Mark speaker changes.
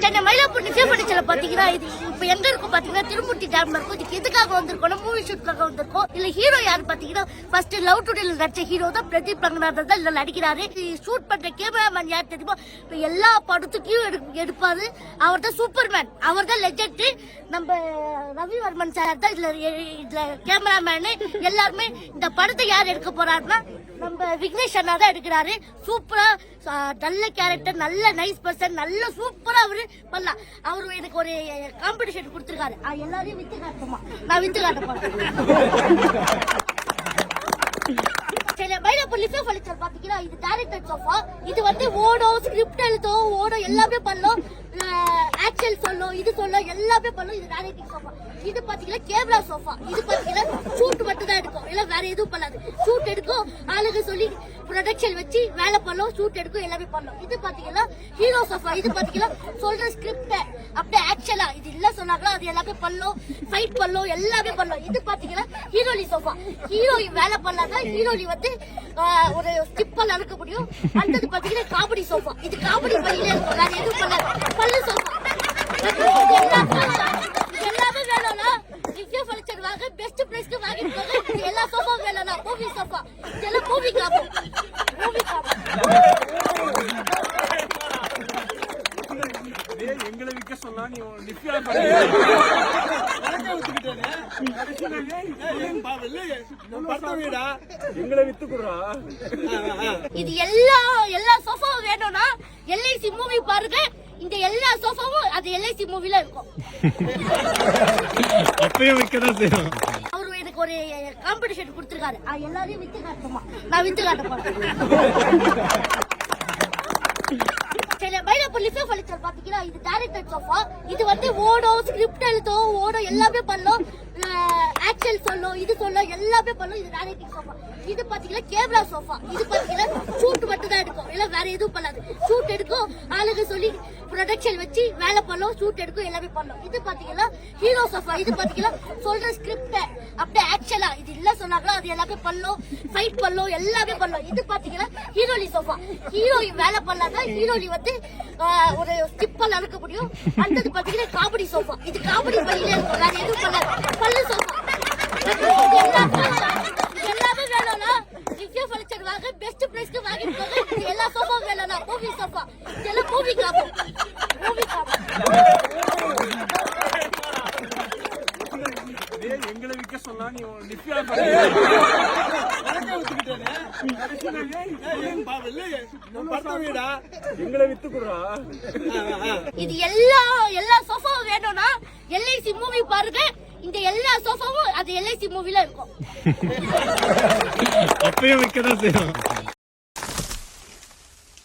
Speaker 1: சென்னை மயிலாப்பூர் நிச்சயப்படிச்சல பாத்தீங்கன்னா இது இப்ப எங்க இருக்கும் பாத்தீங்கன்னா திருமுட்டி டேம்ல இருக்கும். இதுக்கு எதுக்காக வந்திருக்கோம்? மூவி ஷூட்காக வந்திருக்கோம். இல்ல ஹீரோ யாரு பாத்தீங்கன்னா ஃபர்ஸ்ட் லவ் டுடேல நடிச்ச ஹீரோ தான் பிரதீப் ரங்கநாதன் தான் இதுல நடிக்கிறாரு. ஷூட் பண்ற கேமராமேன் யார் தெரியுமா? இப்ப எல்லா படத்துக்கும் எடுப்பாரு. அவர் தான் சூப்பர்மேன், அவர் தான் லெஜெண்ட். நம்ம ரவிவர்மன் சார் தான் இதுல கேமராமேன். எல்லாருமே இந்த படத்தை யார் எடுக்க போறாருன்னா நம்ம விக்னேஷ் அண்ணா தான் எடுக்கிறாரு. சூப்பரா நல்ல கேரக்டர், நல்ல நைஸ் பர்சன், நல்ல சூப்பரா அவரு பண்ணலாம். அவரு எனக்கு ஒரு காம்படிஷன் கொடுத்திருக்காரு. எல்லாரையும் வித்து காட்டுமா? நான் வித்து காட்ட போறேன். மயிலாப்பூர் லிஃபே ஃபர்னிச்சர் பாத்தீங்கன்னா இது டைரக்டர் சோஃபா. இது வந்து ஓடும், ஸ்கிரிப்ட் எழுதும், ஓடும், எல்லாமே பண்ணும். ஆக்சல் சொல்லும், இது சொல்லும், எல்லாமே பண்ணும். இது டைரக்டிங் சோஃபா. இது பாத்தீங்கன்னா கேமரா சோஃபா. இது பாத்தீங்கன்னா ஷூட் மட்டும் தான் எடுக்கும், இல்ல வேற எதுவும் பண்ணாது. ஷூட் எடுக்கும், ஆளுங்க சொல்லி ப்ரொடக்ஷன் வச்சு வேலை பண்ணும், ஷூட் எடுக்கும், எல்லாமே பண்ணும். இது பாத்தீங்கன்னா ஹீரோ சோஃபா. இது பாத்தீங்கன்னா சொல்ற ஸ்கிரிப்ட் அப்படியே ஆக்சுவலா இது இல்ல சொன்னாங்களோ அது எல்லாமே பண்ணும், ஃபைட் பண்ணும், எல்லாமே பண்ணும். இது பாத்தீங்கன்னா ஹீரோலி சோஃபா. ஹீரோயின் வேலை பண்ணாங்க, ஹீரோலி வந்து ஒரு ஸ்டிப்பல் அழுக்க முடியும். அடுத்தது பாத்தீங்கன்னா காமெடி சோஃபா. இது காமெடி பண்ணிலே இருக்கும், வேற எதுவும் பண்ணாது. பல்லு சோஃபா. எல்லாமே வேணும்னா லிஃபே ஃபர்னிச்சர் வாங்க, பெஸ்ட் பிரைஸ்க்கு வாங்கிட்டு போங்க. எல்லா சோஃபா வேணும்னா மூவி சோஃபா, இதெல்லாம் மூவி காப்போம்.
Speaker 2: எங்களை விற்க சொன்னா நீ எங்களை வித்துக்குறா.
Speaker 1: இது எல்லா சோஃபாவும் வேணும்னா எல்ஐசி மூவி பாருங்க. இந்த எல்லா சோஃபாவும் அது எல்ஐசி மூவில இருக்கும்.
Speaker 2: அப்பயும் விற்கதான் செய்யும்.
Speaker 1: அவரு எனக்கு ஒரு காம்படிஷன் கொடுத்திருக்காரு. எல்லாரையும் வித்து காட்டுமா? நான் வித்து காட்ட போறேன். மயிலாப்பூர் லிஃபே ஃபர்னிச்சர் பாத்தீங்கன்னா இது டைரக்டர் சோஃபா. இது வந்து ஓடும், ஸ்கிரிப்ட் எழுதும், ஓடும், எல்லாமே பண்ணும். ஆக்சல் சொல்லும், இது சொல்லும், எல்லாமே பண்ணும். இது டைரக்டிங் சோஃபா. இது பாத்தீங்கன்னா கேமரா சோஃபா. இது பாத்தீங்கன்னா ஷூட் மட்டும் தான் எடுக்கும், இல்ல வேற எதுவும் பண்ணாது. ஷூட் எடுக்கும், ஆளுங்க சொல்லி ப்ரொடக்ஷன் வச்சு வேலை பண்ணும், ஷூட் எடுக்கும், எல்லாமே பண்ணும். இது பாத்தீங்கன்னா ஹீரோ சோஃபா. இது பாத்தீங்கன்னா சொல்ற ஸ்கிரிப்ட் அப்படியே ஆக்சுவலா இது இல்ல சொன்னாங்களோ அது எல்லாமே பண்ணும், ஃபைட் பண்ணும், எல்லாமே பண்ணும். இது பாத்தீங்கன்னா ஹீரோலி சோஃபா. ஹீரோயின் வேலை பண்ணாங்க, ஹீரோலி வந்து ஒரு ஸ்டிப்பல் அழுக்க முடியும். அடுத்தது பாத்தீங்கன்னா காமெடி சோஃபா. இது காமெடி பண்ணிலே இருக்கும், வேற எதுவும் பண்ணாது. பல்லு சோஃபா. எல்லாமே வேணும்னா லிஃபே ஃபர்னிச்சர் வாங்க, பெஸ்ட் பிரைஸ்க்கு வாங்கிட்டு போங்க. எல்லா சோஃபாவும் வேணும்னா மூவி சோஃபா, இதெல்லாம் மூவி காப்போம்.
Speaker 2: எங்களை விற்க சொன்னா நீ எங்களை வித்துக்குறா.
Speaker 1: இது எல்லா சோஃபாவும் வேணும்னா எல்ஐசி மூவி பாருங்க. இந்த எல்லா சோஃபாவும் அது எல்ஐசி மூவில இருக்கும்.
Speaker 2: அப்பயும் விற்கதான் செய்யும்.